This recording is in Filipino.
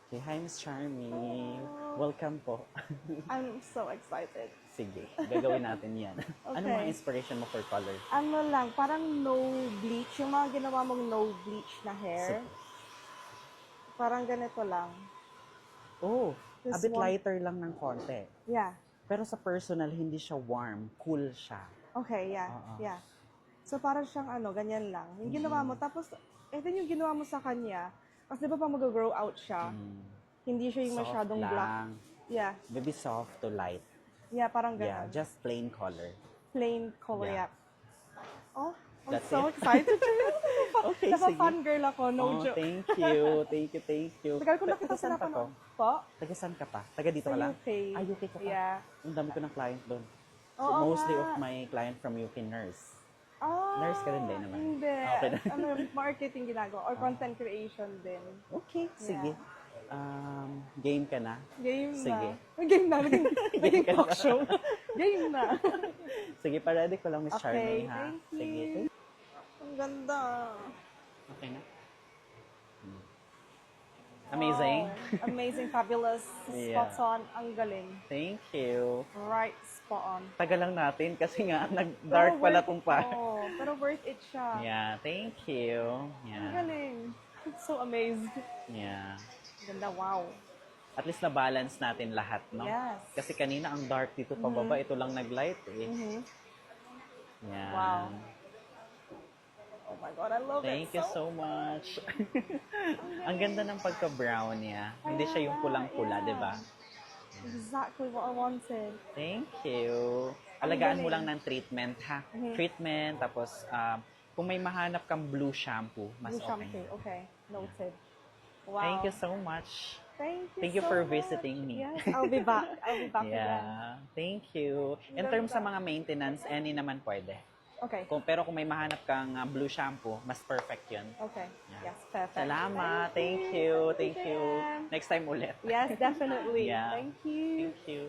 Okay, hi Miss Charmy. Welcome po. I'm so excited. Sige, gagawin natin yan. Ano Okay. mga inspiration mo for color? Ano lang, parang no bleach. Yung mga ginawa mong no bleach na hair. Parang ganito lang. Oh, a This bit one- lighter lang ng konti. Yeah. Pero sa personal, hindi siya warm. Cool siya. Okay, yeah. Oo. Yeah. So parang siyang ganyan lang. Yung ginawa mo, tapos, ito yung ginawa mo sa kanya. Kasi di ba pag mag-grow out siya, hindi siya yung Soft masyadong lang. black. Yeah. Maybe soft to light. Yeah, parang Yeah, ganun. just plain color. Plain color, Yeah. yeah. Oh, I'm That's so it. excited. Okay, Napa-fangirl ako, no Oh, joke. thank you. Thank you, thank you. Tagal ko nakita Taga saan sila ka to? Po? Taga saan ka pa? Taga dito Sa ka lang? UK. UK ka pa? Yeah. Ang dami ko ng client doon. So, Oo mostly nga. of my client from UK nurse. Ah, Nurse ka rin din naman? Hindi. Okay na. Marketing ginagawa. Or content creation din. Okay, sige. Game ka na? Game Sige. na. Game na. Naging ka talk na. show. Game na. Sige, pa-ready ko lang, Miss Okay, Charmy, ha? thank you. Sige. Ang ganda. Okay na? Amazing. Wow. Amazing, fabulous, Yeah. spot on. Ang galing. Thank you. Right, spot on. Tagal lang natin kasi nga nag-dark Pero pala worth tong it, pa. oo. Pero worth it siya. Yeah, thank you. Ang Yeah. galing. So amazed. Yeah. Ganda, wow. At least na-balance natin lahat, no? Yes. Kasi kanina ang dark dito pababa, ito lang nag-light eh. Mhm. Yan. Wow. Oh my God, I love Thank it. you so much. Ang ganda ng pagka-brown niya. Hindi siya yung pulang-pula, Yeah. di ba? Exactly what I wanted. Thank you. Ang Alagaan mo galing. lang ng treatment, ha? Mhm. Treatment, tapos kung may mahanap kang blue shampoo, mas Blue okay. shampoo. Okay, noted. Wow. Thank you so much. Thank you you for so much. visiting me. Yes, I'll be back. I'll be back again. Yeah. Thank you. In Ganda. terms sa mga maintenance, any naman pwede. Okay. Pero kung may mahanap kang blue shampoo, mas perfect yun. Okay. Yeah. Yes, perfect. Salamat. Thank you. Thank you. Jen. Next time ulit. Yes, definitely. Yeah. Thank you. Thank you.